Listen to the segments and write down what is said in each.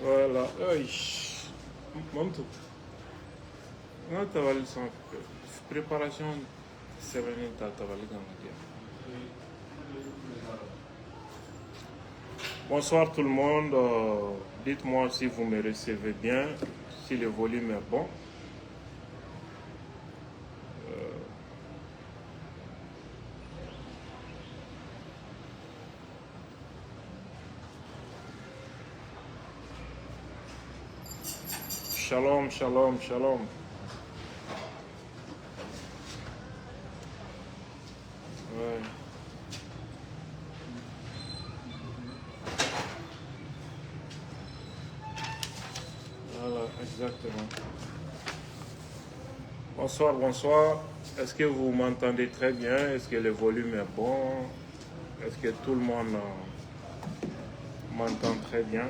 Voilà. Aïe. Mamtou. On a travaillé sans préparation sérénité à travailler dans le dia. Bonsoir tout le monde. Dites-moi si vous me recevez bien, si le volume est bon. Shalom, shalom, shalom. Ouais. Voilà, exactement. Bonsoir, bonsoir. Est-ce que vous m'entendez très bien? Est-ce que le volume est bon? Est-ce que tout le monde m'entend très bien?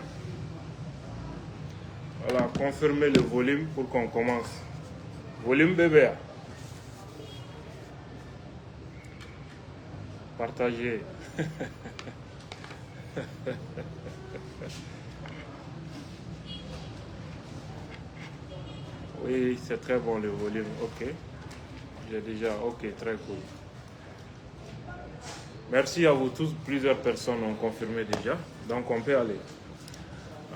Voilà, confirmez le volume pour qu'on commence. Volume bébé. Partagez. Oui, c'est très bon le volume. Ok. J'ai déjà. Ok, très cool. Merci à vous tous. Plusieurs personnes ont confirmé déjà. Donc on peut aller.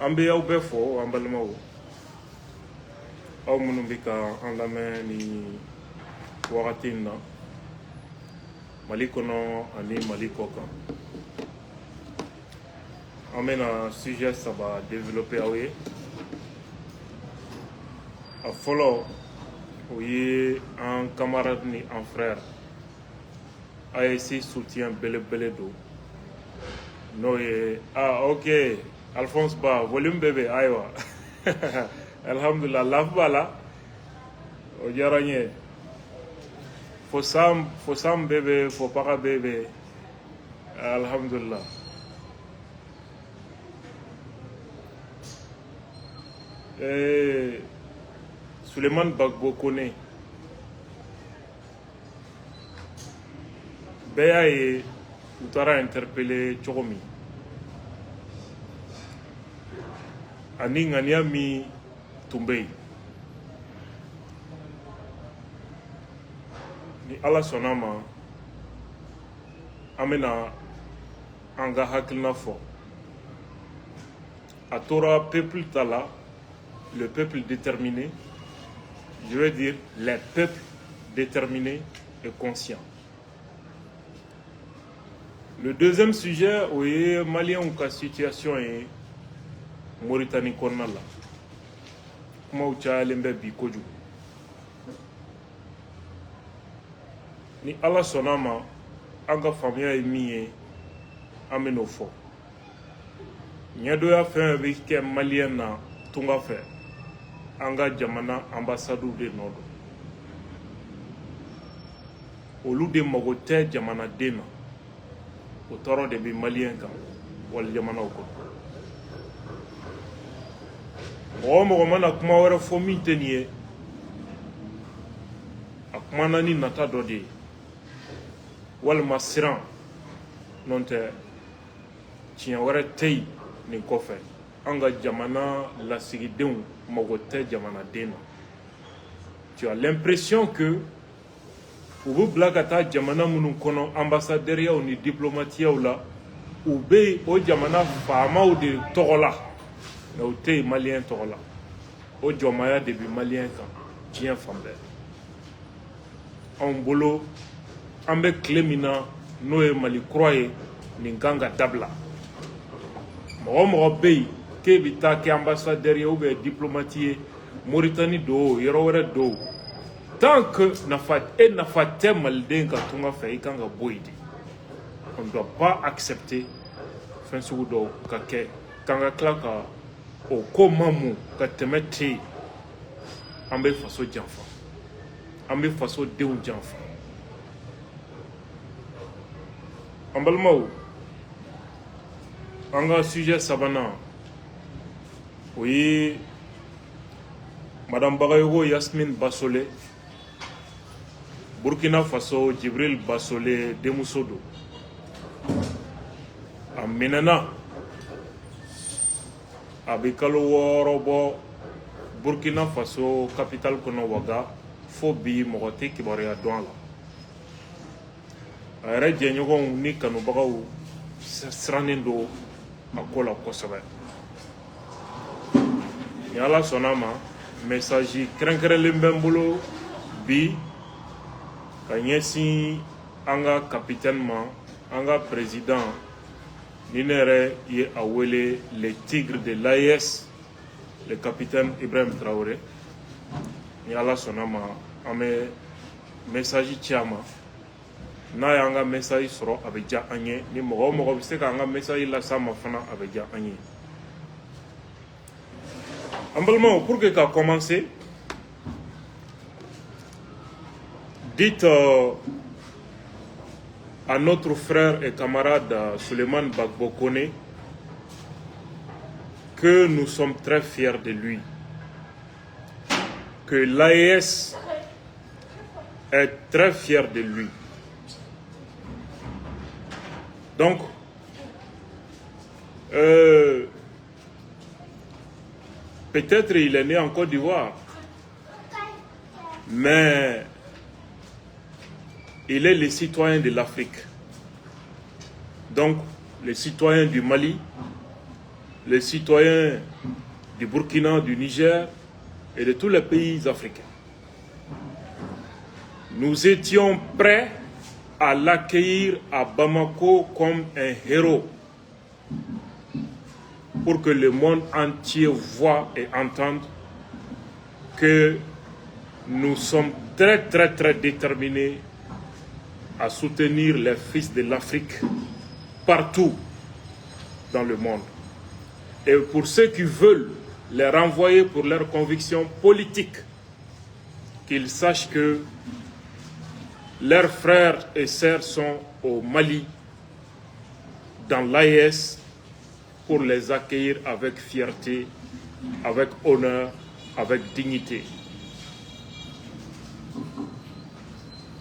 Ambia ou Befo, Ambalmao. Au Munumbika, en la main, ni Waratina. Malikono, ani Malikoka. On mène un sujet, ça va développer. A follow. Oui, un camarade ni un frère. ASC soutient Beledo. Noé. Ah, ok. Alphonse Ba, volume bébé, aïwa. Alhamdulillah, lave bala. Ojaranye. Faut sam bébé, faut pas bébé. Alhamdulillah. Suleiman Bagbo connaît. Béa et Outara interpellé Chogomi. Ani Nganyami Tumbei. Ni ala sonama amena anga hakilna fo atora peuple tala, le peuple déterminé, je veux dire les peuples déterminés et conscients. Le deuxième sujet, oui, Malien ou ka situation est Mauritanie Kornala. Kuma ucha lembe bikoju. Ni ala sonama anga famia emiye ameno fo. Nyado ya fait avec Malien na tunga fe. Anga jamana ambassadeur de nodo. Olu de magote jamana dena. O tɔɔrɔ de bɛ maliyɛn kan wali jamanaw kɔnɔ mɔgɔ mɔgɔ mana kuma wɛrɛ fɔ min tɛ nin ye a kumana ni nata dɔ de ye walima siran n'o tɛ tiɲɛ wɛrɛ tɛ yen nin kɔfɛ an ka jamana lasigidenw mago tɛ jamanaden na tu as l'impression que u bɛ bila ka taa jamana minnu kɔnɔ ambassadɛriyaw ni diplomatiyaw la u bɛ o jamana faamaw de tɔgɔ la mɛ u tɛ yen maliyɛn tɔgɔ la o jɔnmaya de bɛ maliyɛn kan diɲɛ fan bɛɛ anw bolo an bɛ tile min na n'o ye mali kura ye nin kan ka dabila mɔgɔ mɔgɔ bɛ yen k'e bɛ taa kɛ ambassadɛri ye ou bien diplomate ye Mauritanie do o yɔrɔ wɛrɛ do o tant que nafa tɛ maliden ka tunga fɛ i kan ka bɔ yen de on doit pas accepter fɛn sugu dɔw ka kɛ k'an ka tila ka o ko mamu ka tɛmɛ te yen an bɛ faso janfa an bɛ faso denw janfa an balimaw an ka sujet sabanan o ye madame Bagayogo Yasmine Bassolé Burkina Faso Djibril Bassolé denmuso don a minɛna Abikalo Worobo, Burkina Faso, capitale Kono Waga, Fobi, Morote, Kibaria Douala. Aere Djenyogon, ni Kanubagao, Sranendo, Akola Kosobe. Yala Sonama, message Krenkere Limbembulo, Bi, Kanyesi, Anga capitaine, Anga président, Ninere y awele les tigres de l'AES, le capitaine Ibrahim Traoré. Yala Sonama, Ame message Tiama. Na yanga message soro abeja anye, ni mogo biseka anga message la sama fana abeja anye. Humblement, pour que ça commence, dites à notre frère et camarade Suleiman Gbagbo Koné que nous sommes très fiers de lui. Que l'AES est très fier de lui. Donc, peut-être il est né en Côte d'Ivoire, mais il est le citoyen de l'Afrique. Donc, les citoyens du Mali, les citoyens du Burkina, du Niger et de tous les pays africains. Nous étions prêts à l'accueillir à Bamako comme un héros pour que le monde entier voie et entende que nous sommes très déterminés à soutenir les fils de l'Afrique partout dans le monde. Et pour ceux qui veulent les renvoyer pour leurs convictions politiques, qu'ils sachent que leurs frères et sœurs sont au Mali, dans l'AES, pour les accueillir avec fierté, avec honneur, avec dignité.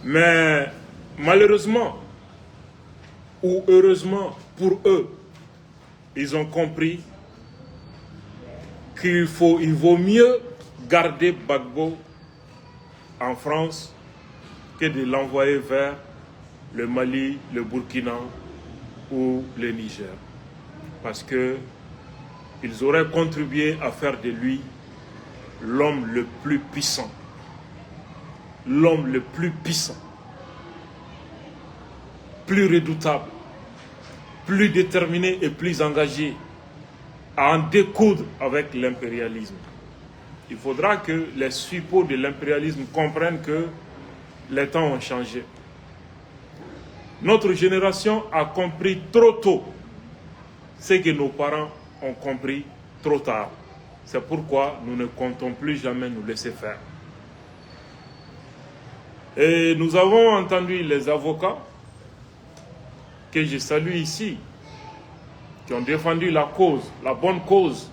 Mais malheureusement, ou heureusement pour eux, ils ont compris qu'il vaut mieux garder Gbagbo en France que de l'envoyer vers le Mali, le Burkina ou le Niger. Parce qu'ils auraient contribué à faire de lui l'homme le plus puissant. L'homme le plus puissant. Plus redoutable, plus déterminé et plus engagé à en découdre avec l'impérialisme. Il faudra que les suppôts de l'impérialisme comprennent que les temps ont changé. Notre génération a compris trop tôt ce que nos parents ont compris trop tard. C'est pourquoi nous ne comptons plus jamais nous laisser faire. Et nous avons entendu les avocats que je salue ici, qui ont défendu la cause, la bonne cause.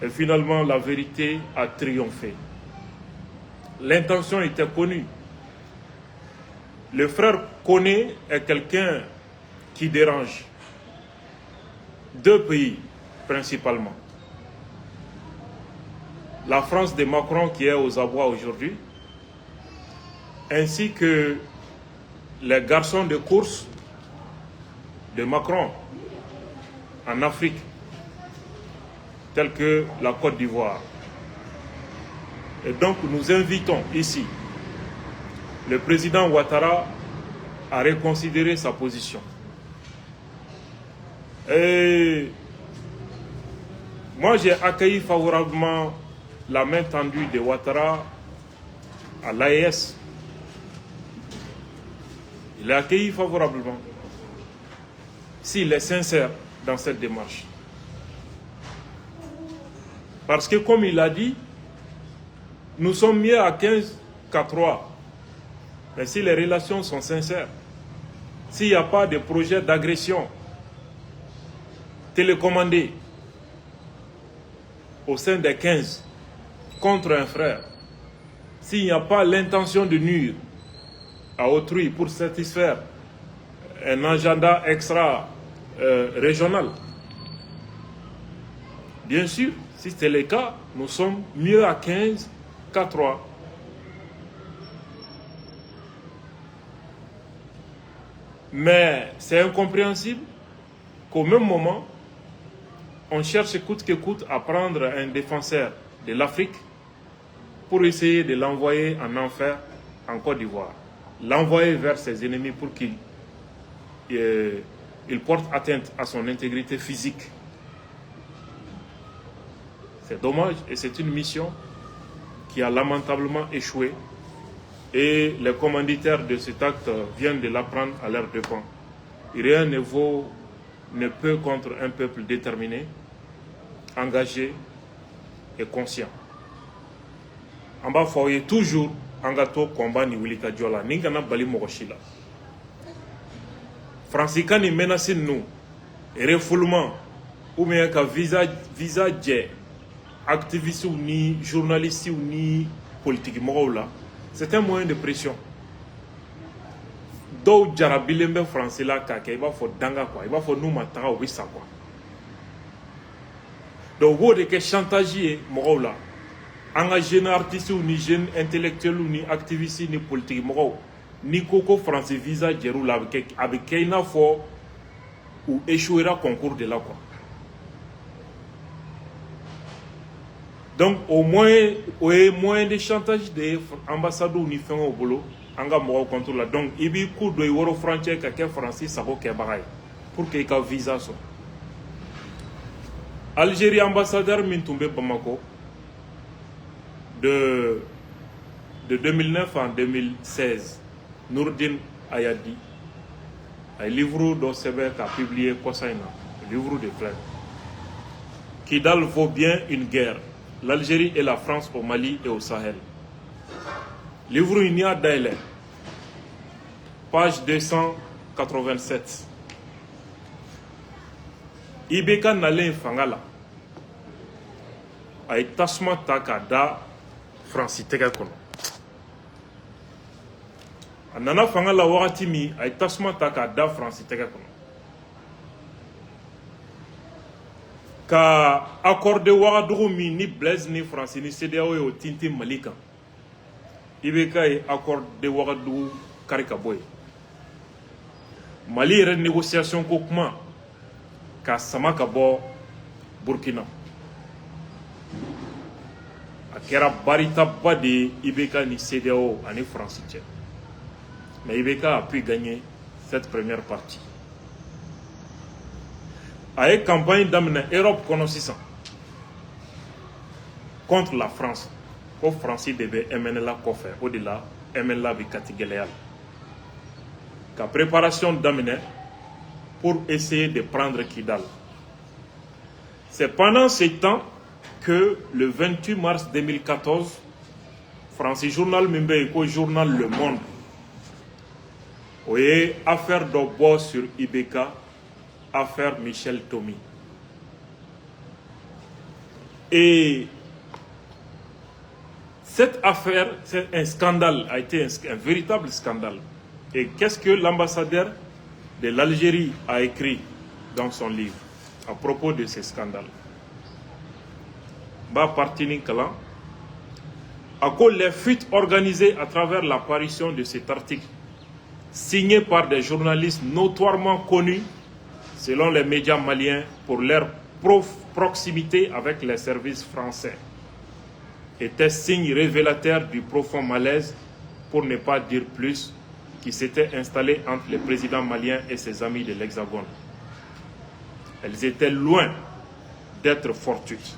Et finalement, la vérité a triomphé. L'intention était connue. Le frère Koné est quelqu'un qui dérange. Deux pays, principalement. La France de Macron, qui est aux abois aujourd'hui, ainsi que les garçons de course de Macron en Afrique, tels que la Côte d'Ivoire. Et donc nous invitons ici le président Ouattara à reconsidérer sa position. Et moi j'ai accueilli favorablement la main tendue de Ouattara à l'AES. Il l'a accueilli favorablement, s'il est sincère dans cette démarche. Parce que comme il a dit, nous sommes mieux à 15 qu'à 3. Mais si les relations sont sincères, s'il n'y a pas de projet d'agression télécommandé au sein des 15 contre un frère, s'il n'y a pas l'intention de nuire à autrui pour satisfaire un agenda extra-régional, Bien sûr, si c'est le cas, nous sommes mieux à 15 qu'à 3. Mais c'est incompréhensible qu'au même moment, on cherche coûte que coûte à prendre un défenseur de l'Afrique pour essayer de l'envoyer en enfer en Côte d'Ivoire. L'envoyer vers ses ennemis pour qu'il porte atteinte à son intégrité physique. C'est dommage et c'est une mission qui a lamentablement échoué. Et les commanditaires de cet acte viennent de l'apprendre à leurs dépens. Rien ne peut contre un peuple déterminé, engagé et conscient. En bas, il faut toujours engager combat ni wilika diola, ni gana bali mogoshila. Francis ni menace nous, refoulement ou bien que visa jet, activistes ou ni journalistes ou ni politique mogola. C'est un moyen de pression. Donc, jarabilembe français là, il va falloir danga quoi, il va falloir nous mater au ça quoi. Donc, vous de que chantager mogola, engagé un artiste ou ni jeune intellectuel ou ni activiste ni politique mogo, ni coco français visa jerou là avec keina fort ou échouera concours de là quoi. Donc, au moins de chantage des ambassadeurs ni fait au boulot, anga mo contrôle là. Donc, il y a coup de euro frontière que Francis sabo ke baray pour que ka visa so. Algérie ambassadeur Mintoumbe Bamako de 2009 en 2016, Nourdine Ayadi, un livre d'Oseber a publié Kosaina, livre de Flemme. Kidal vaut bien une guerre. L'Algérie et la France au Mali et au Sahel. Livre Inia Daile, page 287. Ibeka Nale Fangala. Ay tasma takada Francis tega kono. Anana Fangala waratimi ay tasma takada Francis tega kono. Ka accordé Ouagadougou ni Blaise ni Francis ni CEDEAO au Tinti Malika. Ibeka est accordé Ouagadougou Karikaboy. Mali est une négociation Koukma ka Samakabo Burkina. Akera Barita Bade Ibeka ni CEDEAO ani Francis. Mais Ibeka a pu gagner cette première partie. Avec campagne d'amener Europe connaissant contre la France, au Français devait amener la coffre au-delà, amener la Vicatigeléal. La préparation d'amener pour essayer de prendre Kidal. C'est pendant ce temps que le 28 mars 2014, Francis Journal Mimbe journal Le Monde, voyez affaire d'Obo sur Ibeka. Affaire Michel Tomi. Et cette affaire, c'est un scandale, a été un véritable scandale. Et qu'est-ce que l'ambassadeur de l'Algérie a écrit dans son livre à propos de ce scandale? Ba Partini Kalan, à cause des fuites organisées à travers l'apparition de cet article, signé par des journalistes notoirement connus selon les médias maliens pour leur proximité avec les services français, était signe révélateur du profond malaise, pour ne pas dire plus, qui s'était installé entre le président malien et ses amis de l'Hexagone. Elles étaient loin d'être fortuites.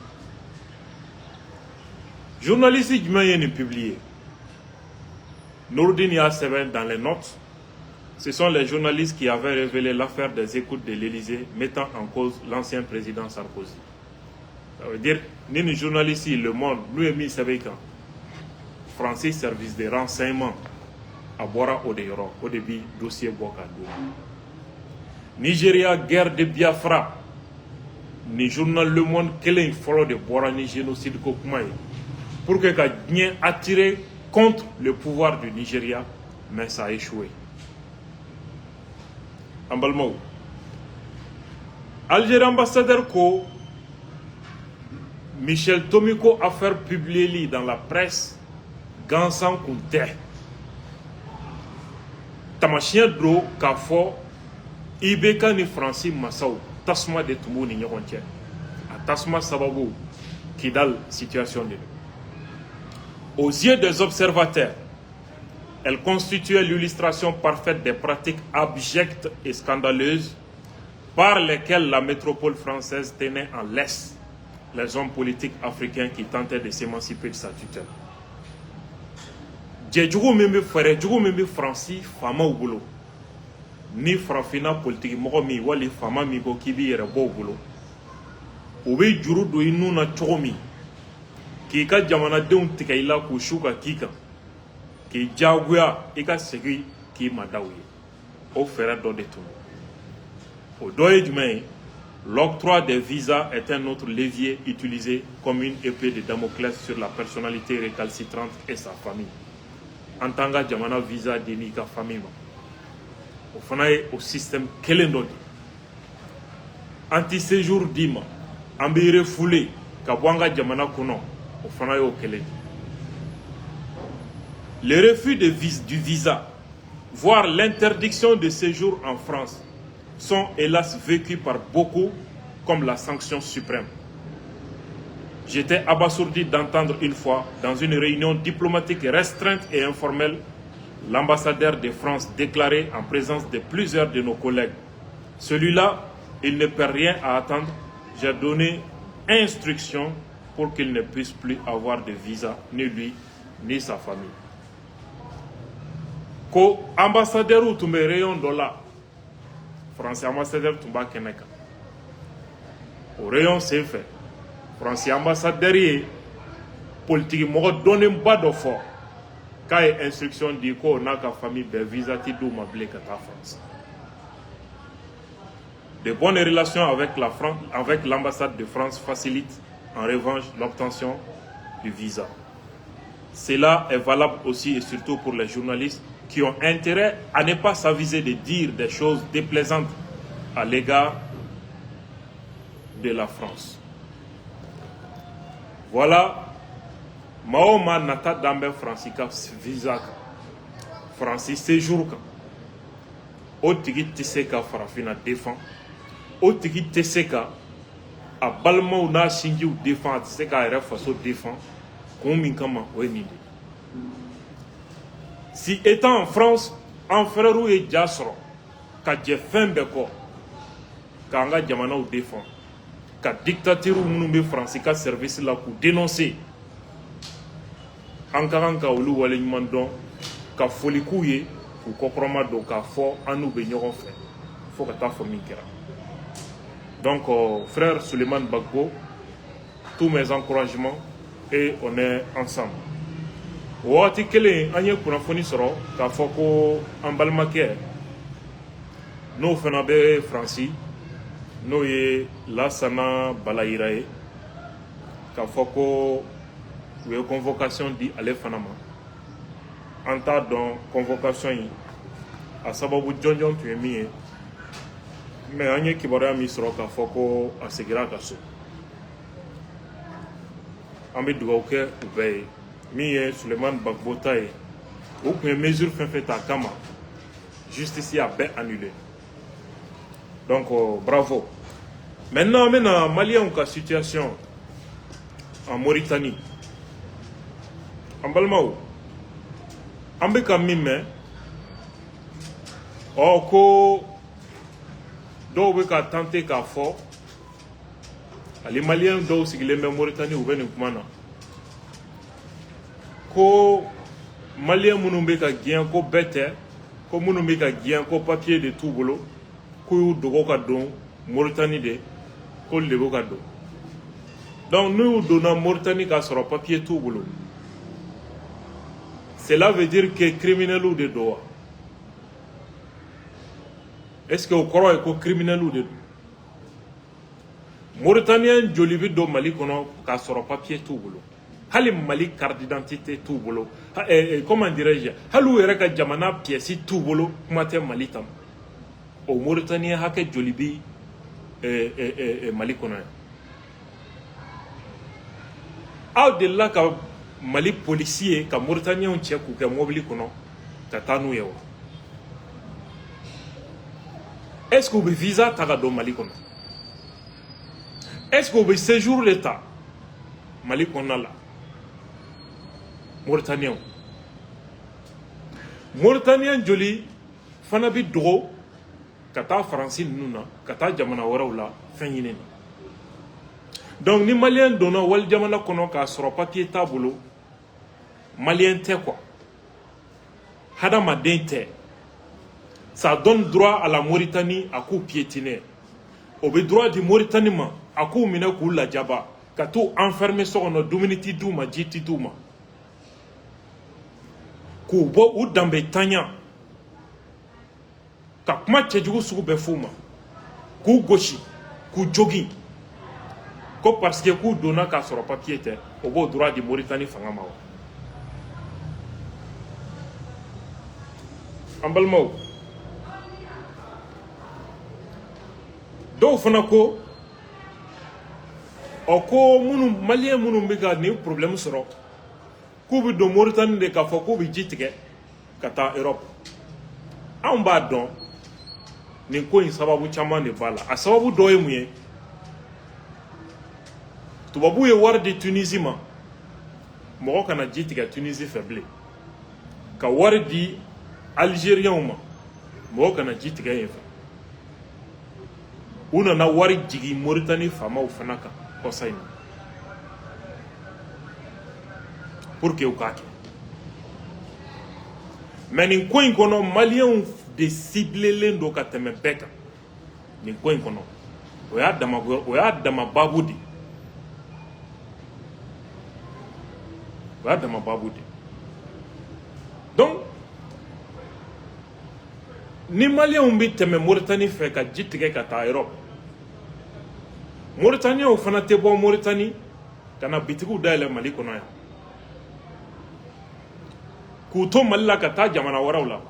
Journalistes Djumayeni publié. Nourdine Yaseven dans les notes. Ce sont les journalistes qui avaient révélé l'affaire des écoutes de l'Élysée mettant en cause l'ancien président Sarkozy. Ça veut dire, ni les journalistes, Le Monde, nous et Saveka, Francis service de renseignement à Bora Odeyoro, au début, dossier Bokado. Nigeria, guerre de Biafra, ni journal Le Monde, quel est le follow de Bora, ni génocide Kokumaï, pour que Gadien attiré contre le pouvoir du Nigeria, mais ça a échoué. Ambalmou. Algérie ambassadeur ko Michel Tomiko a fait publier dans la presse Gansan Kunte. Tamashien dro k'a fɔ Ibeka ni Francis Massau tasuma de tumu ni ɲɔgɔn cɛ a tasuma sababu Kidal situation de aux yeux des observateurs elle constituait l'illustration parfaite des pratiques abjectes et scandaleuses par lesquelles la métropole française tenait en laisse les hommes politiques africains qui tentaient de s'émanciper de sa tutelle. Djedjougou Mimbi Frère, Djedjougou Mimbi Francis, Fama au boulot. Ni Frafina politique, Mogomi, Wali Fama Mibo Kibi et Rebo au boulot. Oube Djourou do Inuna Chomi, qui ka Jamana Deun Tikaila Kushuka Kika, qui Jagua, Eka Segui, qui Madawi, au Ferret d'Odetou. Au doigt du main, l'octroi des visas est un autre levier utilisé comme une épée de Damoclès sur la personnalité récalcitrante et sa famille. En tant que Jamana visa de Nika famille, au fana au système Kelendodi. Anti-séjour Dima, Ambire Foulé, Kabwanga Jamana Kono, au fana au Kelendodi. Le refus du visa, voire l'interdiction de séjour en France, sont hélas vécus par beaucoup comme la sanction suprême. J'étais abasourdi d'entendre une fois, dans une réunion diplomatique restreinte et informelle, l'ambassadeur de France déclarer en présence de plusieurs de nos collègues: celui-là, il ne perd rien à attendre, j'ai donné instruction pour qu'il ne puisse plus avoir de visa, ni lui, ni sa famille. Ko ambassadeur ou tumbe rayon dola, français ambassadeur tumba keneka. Au rayon c'est fait. Français ambassadeur est politique, moi donne pas de fort. Quand il y a instruction dit qu'on a qu'à famille de visa qui doit m'appeler qu'à ta France. De bonnes relations avec l'ambassade de France facilitent en revanche l'obtention du visa. Cela est valable aussi et surtout pour les journalistes qui ont intérêt à ne pas s'aviser de dire des choses déplaisantes à l'égard de la France. Voilà, Mahoma Nata Dambe Francica visa Francis séjour au tigi Tesseka Farafina défend, au tigi Tesseka à Balma na Shingi ou défend, Tesseka RF défend, comme Kama Wenidi. Si étant en France, en frère ou et Jassro, quand j'ai fait un béco, quand on a Jamana ou défend, quand dictature ou nous français, quand service là pour dénoncer, en cas où nous allons demander, quand folie couille, pour comprendre donc à fort, en nous bénirons frère, faut que ta famille kera. Donc frère Suleiman Bagbo, tous mes encouragements et on est ensemble. Wati kele anye kunafoni soro ka foko ambalmake no fana be Francis no ye Lassana Balayiraye ka foko we convocation di ale fanama anta don convocation yi a sababu jonjon tu mi mais anye kibara mi soro ka foko asegira ka so ambe duwauke ubey mi Suleiman Bagbo taye aucune mesure fait à Kama justice a bien annulé. Donc bravo. Maintenant on Malien ka situation en Mauritanie en Balmao ambe ka mime ko do be ka tenter ka fort les Maliens do sigile Mauritanie ou venu kumana ko Malien munumbe ka gien ko bete ko munumbe ka gien ko papier de tout bolo ko yu dogo ka don Mauritanie de ko lebo ka don. Donc nous donnons Mauritanie ka soro papier tout bolo. Cela veut dire que criminel ou de doa. Est-ce que au croit ko criminel ou de Mauritanien jolibi do Mali kono ka soro papier tout bolo. Hali Mali carte d'identité tout bolo. Comment dirais-je? Halou ereka jamana pièce tout bolo kumate Mali tam. Au Mauritanie hake jolibi Mali kono. aw de la ka Mali policier ka Mauritanien cɛ k'u kɛ mobili kɔnɔ ka taa n'u ye wa? Est-ce que vous avez visa ta don Mali kɔnɔ? Est-ce que vous avez séjour l'état Mali kɔnɔ la? Mauritanien joli fana bi dogo ka taa Faransi ninnu na ka taa jamana wɛrɛw la fɛn ɲini na. Donc ni malien donna wali jamana kɔnɔ k'a sɔrɔ papier t'a bolo, malien tɛ quoi, hadamaden tɛ. Ça donne droit à la Mauritanie à coup piétiner. Au droit de Mauritanie ma à coup minɛ k'u lajaba ka t'u enfermer so kɔnɔ dumuni ti d'u ma ji ti d'u ma k'u bɔ u danbe tanya ka kuma cɛjugu sugu bɛɛ f'u ma k'u gosi k'u jogi ko parce que k'u donna k'a sɔrɔ papier tɛ o b'o droit de Mauritanie fanga ma wa? An balimaw, dɔw fana ko ko malien minnu bɛ ka nin problème sɔrɔ k'u bɛ don Mauritanie de k'a fɔ k'u bɛ ji tigɛ ka taa Europe. Anw b'a dɔn nin ko in sababu caman de b'a la. A sababu dɔ ye mun ye? Tubabu ye wari di Tunisie ma, mɔgɔ kana ji tigɛ Tunisie fɛ bilen. Ka wari di Algériens ma, mɔgɔ kana ji tigɛ yen fɛ. U nana wari jigi Mauritanie faamaw fana kan kɔsa in na pour que u k'a kɛ. Mais nin ko in kɔnɔ maliens de ciblelen don ka tɛmɛ bɛɛ kan. Nin ko in kɔnɔ o y'a dama babu de. O y'a dama babu de. Donc ni maliens bɛ tɛmɛ Mauritanie fɛ ka ji tigɛ ka taa Europe, Mauritaniens fana tɛ bɔ Mauritanie ka na bitigiw dayɛlɛ Mali kɔnɔ yan k'u to Mali la ka taa jamana wɛrɛw la.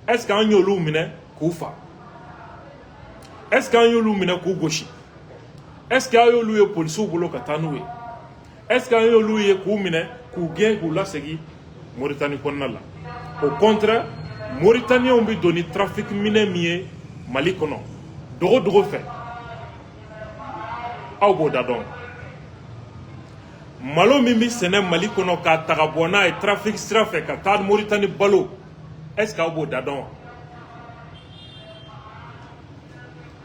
Est-ce que an y'olu minɛ k'u fa? Est-ce que an y'olu minɛ k'u gosi? Est-ce que an y'olu ye policiers bolo ka taa n'u ye? Est-ce que an y'olu ye k'u minɛ k'u gɛn k'u lasegin Mauritanie kɔnɔna la? Au contraire, Mauritaniens bɛ don ni trafic minɛ min ye Mali kɔnɔ dogo dogo fɛ. Aw b'o da dɔn. Malo min bɛ sɛnɛ Mali kɔnɔ k'a ta ka bɔ n'a ye trafic sira fɛ ka taa Mauritanie balo, est-ce que aw b'o da dɔn wa?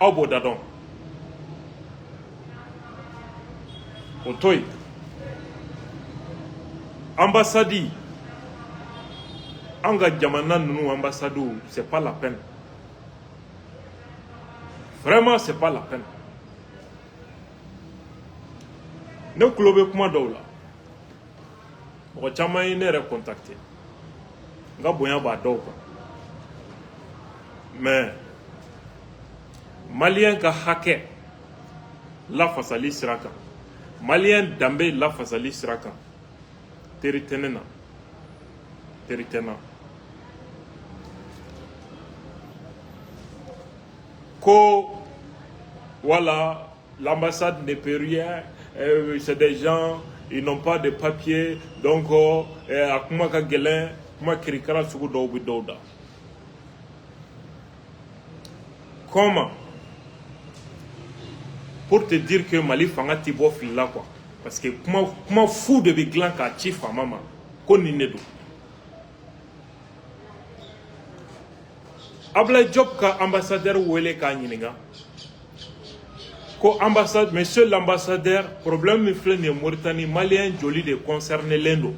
Aw b'o da dɔn. O to yen. Ambassade, an ka jamana ninnu ambassades, c'est pas la peine. Vraiment, c'est pas la peine. Ne kulo bɛ kuma dɔw la, mɔgɔ caman ye ne yɛrɛ contacté, n ka bonya b'a dɔw kan, mais malien ka hakɛ lafasali sira kan, malien danbe lafasali sira kan, teri tɛ ne na, teri tɛ n na. Ko voilà, l'ambassade ne peut rien, c'est des gens, ils n'ont pas de papier, donc a kuma ka gɛlɛn, kuma kirikara sugu dɔw bɛ dɔw da. Comment? Pour te dire que Mali fanga ti bɔ fili la quoi, parce que kuma fu de bɛ dilan k'a ci faama ma, ko nin de don. Ablaye Diop ka ambassadeur wele k'a ɲininka ko ambassade, monsieur l'ambassadeur, problème min filɛ nin ye Mauritanie, malien joli de concerné len don?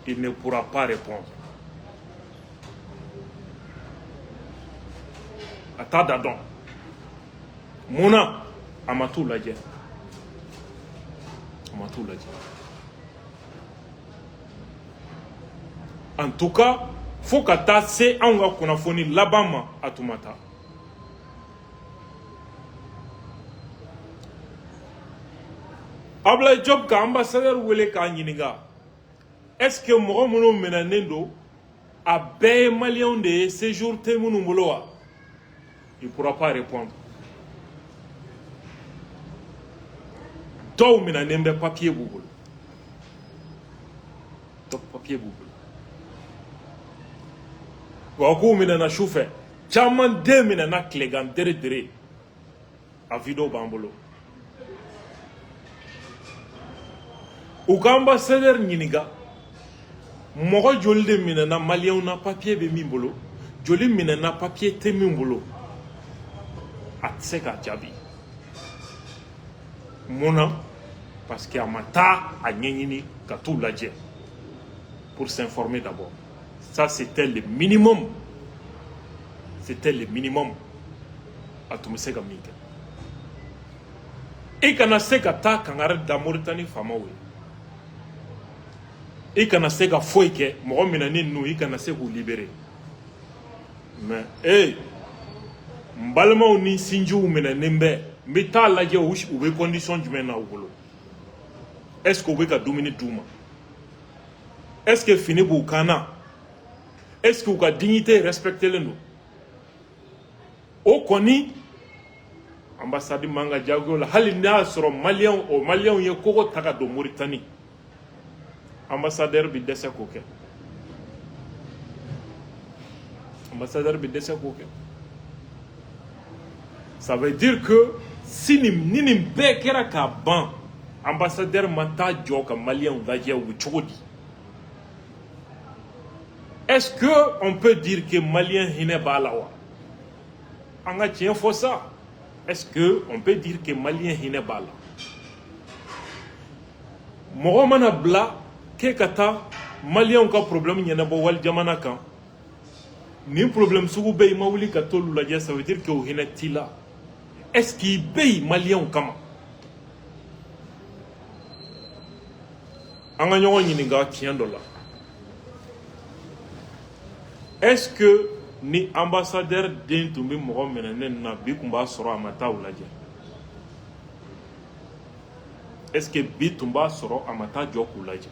Il ne pourra pas répondre. A t'a da dɔn. Munna a ma t'u lajɛ? A ma t'u lajɛ. En tout cas, fo ka taa se anw ka kunnafoni laban ma a tun ma taa. Ablaye Diop ka ambassadeur wele k'a ɲininka, est-ce que mɔgɔ minnu minɛnen don a bɛɛ ye maliyɛnw de ye, séjour tɛ minnu bolo wa? Il ne pourra pas répondre. dɔw minɛnen bɛ papier b'u bolo dɔw papier b'u bolo wa k'u minɛna su fɛ caman den minɛna tilegan dere dere a video b'an bolo u ka ambassadeur ɲininka mɔgɔ joli de minɛna maliyɛnw na papier bɛ min bolo joli minɛna papier tɛ min bolo a tɛ se k'a jaabi mun na parce que a ma taa a ɲɛɲini ka t'u lajɛ pour s'informer d'abord ça c'était le minimum a tun bɛ se ka min kɛ i kana se ka taa kangari da Moritani faamaw ye i kana se ka foyi kɛ mɔgɔ minɛnen ninnu i kana se k'u libérer mais n balimaw ni sinjiw minɛnen bɛ n bɛ taa lajɛ u bɛ condition jumɛn na u bolo est ce que u bɛ ka dumuni d'u ma est ce que fini b'u kan na est ce que u ka dignité respectelen don o kɔni ambassade man ka jago la hali n'a y'a sɔrɔ maliyɛnw ye kogo ta ka don Moritani ambassadeur bɛ dɛsɛ k'o kɛ ça veut dire que si ni nin bɛɛ kɛra k'a ban ambassadeur ma taa jɔ ka maliyɛnw lajɛ u bɛ cogo di est ce que on peut dire que maliyɛn hinɛ b'a la wa an ka tiɲɛ fɔ sa est ce que on peut dire que maliyɛn hinɛ b'a la mɔgɔ mana bila k'e ka taa maliyɛnw ka problème ɲɛnabɔ wali jamana kan nin problème sugu bɛ i ma wuli ka t'olu lajɛ ça veut dire que o hinɛ t'i la est ce que i bɛ yen maliyɛnw kama an ka ɲɔgɔn ɲininka tiɲɛ dɔ la est ce que ni ambassadeur den tun bɛ mɔgɔ minɛnen na bi tun b'a sɔrɔ a ma taa o lajɛ est ce que bi tun b'a sɔrɔ a ma taa jɔ k'u lajɛ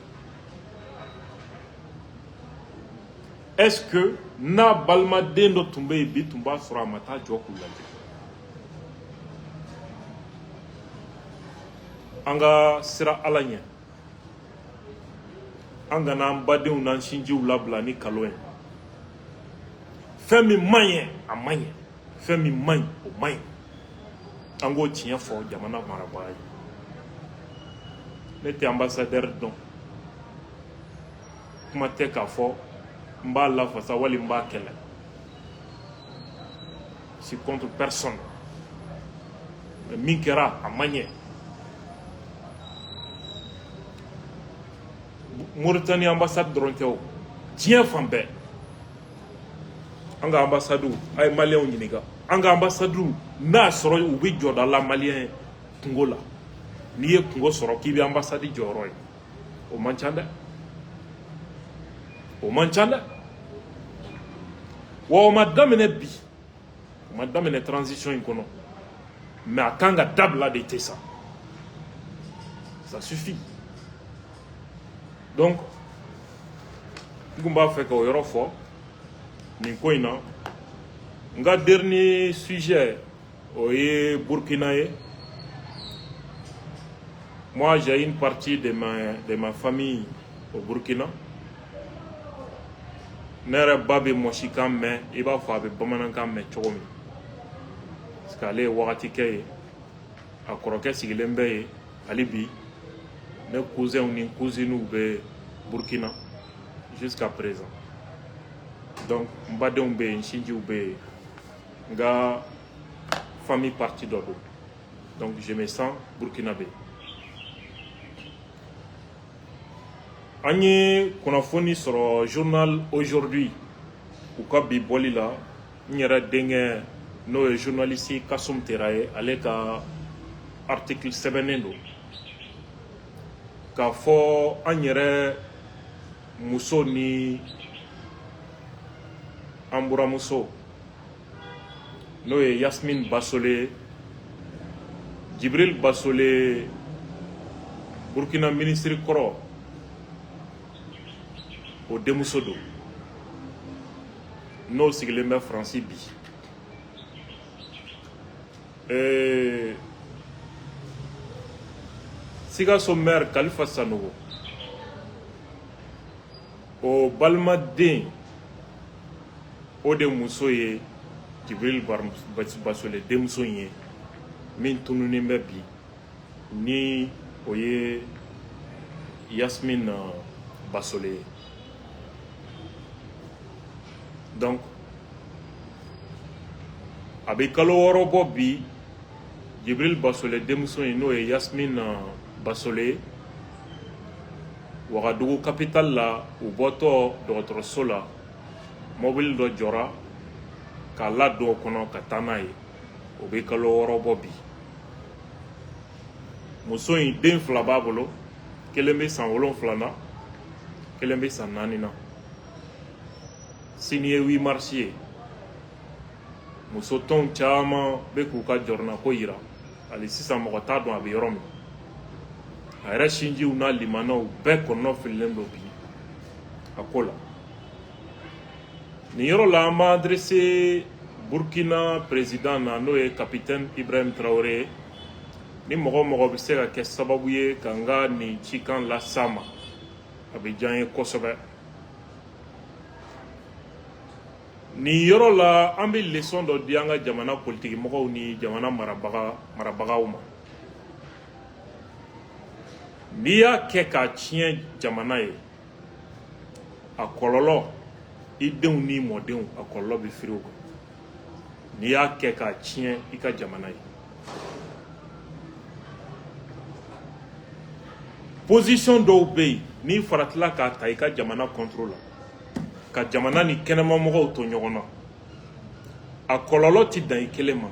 est ce que n'a balimaden dɔ tun bɛ yen bi tun b'a sɔrɔ a ma taa jɔ k'u lajɛ an ka siran Ala ɲɛ an kana an badenw n'an sinjiw labila ni nkalon ye fɛn min man ɲi a man ɲi fɛn min man ɲi o man ɲi an k'o tiɲɛ fɔ jamana marabaga ye ne tɛ ambassadeur dɔn kuma tɛ k'a fɔ n b'a lafasa wali n b'a kɛlɛ je suis contre personne mais min kɛra a man ɲɛ Mauritanie ambassade dɔrɔn tɛ o diɲɛ fan bɛɛ an ka ambassades a ye maliyɛnw ɲininka an ka ambassades n'a sɔrɔ u bɛ jɔda la maliyɛn kungo la n'i ye kungo sɔrɔ k'i bɛ ambassade jɔyɔrɔ ye o man ca dɛ wa o ma daminɛ bi o ma daminɛ transition in kɔnɔ mais a kan ka dabila de tɛ sa ça suffit donc n tun b'a fɛ ka o yɔrɔ fɔ nin ko in na n ka dernier sujet o ye Burkina ye moi j'ai une partie de ma famille au Burkina ne yɛrɛ ba bɛ mɔsikan mɛn i b'a fɔ a bɛ bamanankan mɛn cogo min parce que ale ye wagati kɛ ye a kɔrɔkɛ sigilen bɛ yen hali bi ne cousinw ni cousines bɛ Burkina jusqu'à présent donc n badenw bɛ yen n sinjiw bɛ yen n ka famille partie dɔ don donc je me sens burkinabé an ye kunnafoni sɔrɔ journal aujourd'hui u ka bi bɔli la n yɛrɛ denkɛ n'o ye journaliste Kasum Tera ye ale ka article sɛbɛnnen don k'a fɔ an yɛrɛ muso ni an buramuso n'o ye Yasmine Basole Jibril Basole Burkina ministre kɔrɔ o denmuso don n'o sigilen bɛ Faransi bi Sikaso maire Khalifa Sanogo o balmaden o de muso ye Djibril Bassolé denmuso ye min tununen bɛ bi ni o ye Yasmine Bassolé. Donc a bɛ kalo 6 bɔ bi Djibril Bassolé denmuso ye n'o ye Yasmine Bassolé Ouagadougou capitale la u bɔtɔ dɔgɔtɔrɔso la mobile dɔ jɔra k'a ladon o kɔnɔ ka taa n'a ye o bɛ kalo 6 bɔ bi muso in den 2 b'a bolo kelen bɛ san 7 na kelen bɛ san 4 na sini ye 8 mars ye muso tɔnw caman bɛ k'u ka jɔrɔna ko yira hali sisan mɔgɔ t'a dɔn a bɛ yɔrɔ min a yɛrɛ sinjiw n'a limanaw bɛɛ kɔnɔ fililen don bi a ko la nin yɔrɔ la an b'a adressé Burkina président na n'o ye capitaine Ibrahim Traoré ni mɔgɔ mɔgɔ bɛ se ka kɛ sababu ye ka n ka nin cikan las'a ma a bɛ diya n ye kosɛbɛ. Nin yɔrɔ la an bɛ leçon dɔ di an ka jamana politique mɔgɔw ni jamana marabagaw ma. N'i y'a kɛ k'a tiɲɛ jamana ye a kɔlɔlɔ i denw ni mɔdenw a kɔlɔlɔ bɛ firi o kan. N'i y'a kɛ k'a tiɲɛ i ka jamana ye. Position dɔw bɛ yen n'i faratila k'a ta i ka jamana contrôle la ka jamana ni kɛnɛmamɔgɔw to ɲɔgɔn na a kɔlɔlɔ ti dan i kelen ma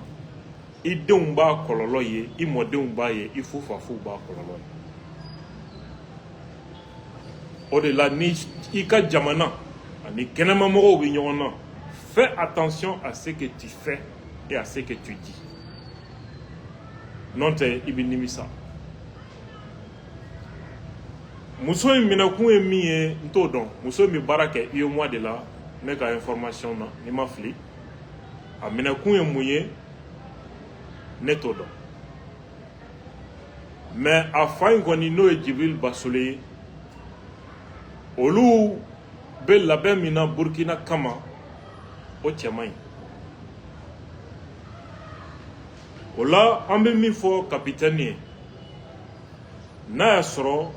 i denw b'a kɔlɔlɔ ye i mɔdenw b'a ye i fufafuw b'a kɔlɔlɔ ye. O de la ni i ka jamana ani kɛnɛmamɔgɔw bɛ ɲɔgɔn na fais attention à ce que tu fais et à ce que tu dis n'o tɛ i bɛ nimisa. Muso in minɛkun ye min ye n t'o dɔn muso in bɛ baara kɛ UEMOA de la ne ka information na ni ma fili a minɛkun ye mun ye ne t'o dɔn mais a fa in kɔni n'o ye Djibril Bassolé ye olu bɛ labɛn min na Burkina kama o cɛ man ɲi. O la an bɛ min fɔ capitaine ye n'a y'a sɔrɔ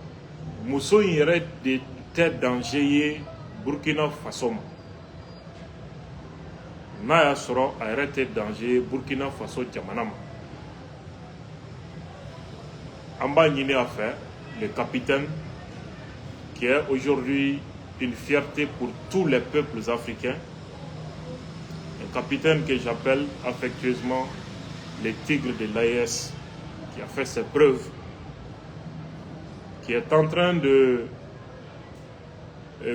muso in yɛrɛ de tɛ danger ye Burkina Faso ma n'a y'a sɔrɔ a yɛrɛ tɛ danger ye Burkina Faso jamana ma an b'a ɲini a fɛ le capitaine qui est aujourd'hui une fierté pour tous les peuples africains, un capitaine que j'appelle affectueusement le tigre de l'AES qui a fait ses preuves, qui est en train de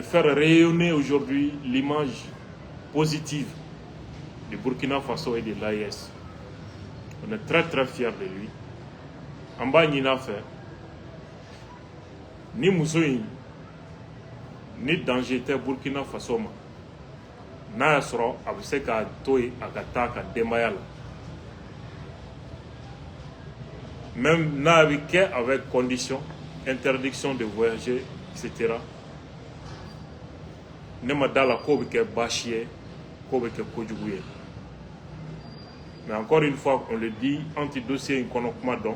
faire rayonner aujourd'hui l'image positive du Burkina Faso et de l'AES. On est très très fiers de lui. En bas, il a fait ni musoï ni danger tɛ Burkina Faso ma n'a y'a sɔrɔ a bɛ se k'a to yen a ka taa ka denbaya la même n'a bɛ kɛ avec condition interdiction de voyager etc. ne ma d'a la k'o bɛ kɛ baasi ye k'o bɛ kɛ kojugu ye mais encore une fois on le dit an ti dossier in kɔnɔ kuma dɔn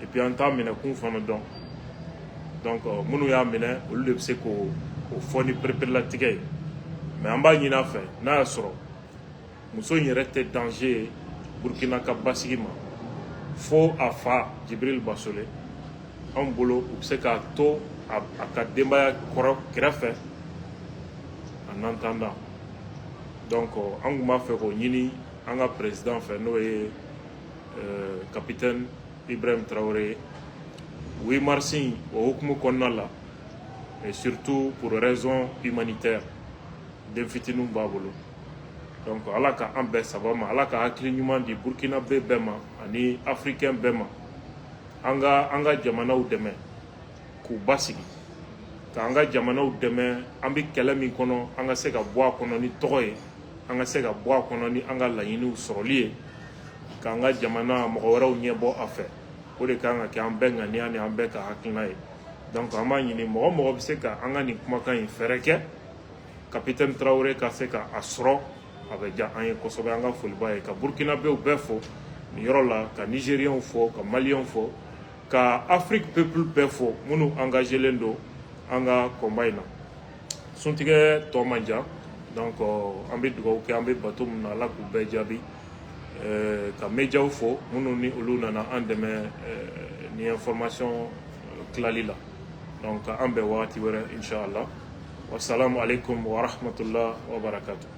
et puis an t'a minɛkun fana dɔn. Donc, minnu y'a minɛ olu de bɛ se k'o fɔ ni pereperelatigɛ ye mais an b'a ɲini a fɛ n'a y'a sɔrɔ muso in yɛrɛ tɛ danger ye Burkina ka basigi ma fo a fa Djibril Bassolé anw bolo u bɛ se k'a to a ka denbaya kɛrɛfɛ en attendant. Donc an tun b'a fɛ k'o ɲini an ka président fɛ n'o ye capitaine Ibrahim Traoré 8 mars au hukumu kɔnɔna la et surtout pour raison humanitaire den fitininw b'a bolo donc ala ka an bɛɛ saba ma ala ka hakili ɲuman di Burkina bɛɛ ma ani africain bɛɛ ma an ka jamanaw dɛmɛ k'u basigi k'an ka jamanaw dɛmɛ an bɛ kɛlɛ min kɔnɔ an ka se ka bɔ a kɔnɔ ni tɔgɔ ye an ka se ka bɔ a kɔnɔ ni an ka laɲiniw sɔrɔli ye k'an ka jamana mɔgɔ wɛrɛw ɲɛbɔ a fɛ o de kan ka kɛ an bɛɛ ŋaniya ni an bɛɛ ka hakilina ye donc an b'a ɲini mɔgɔ mɔgɔ bɛ se ka an ka nin kumakan in fɛrɛ kɛ capitaine Traoré ka se ka a sɔrɔ a bɛ diya an ye kosɛbɛ an ka foliba ye ka burkinabɛw bɛɛ fo nin yɔrɔ la ka nigériens fo ka maliens fo ka Afrique peuple bɛɛ fo minnu engagélen don an ka combat in na suntigɛ tɔ man jan donc an bɛ dugawu kɛ an bɛ bato min na Ala k'u bɛɛ jaabi ka médiaw fo minnu ni olu nana an dɛmɛ ni information tilali la donc an bɛn wagati wɛrɛ inchallah wassalamu alaikum wa rahmatullah wa barakatuh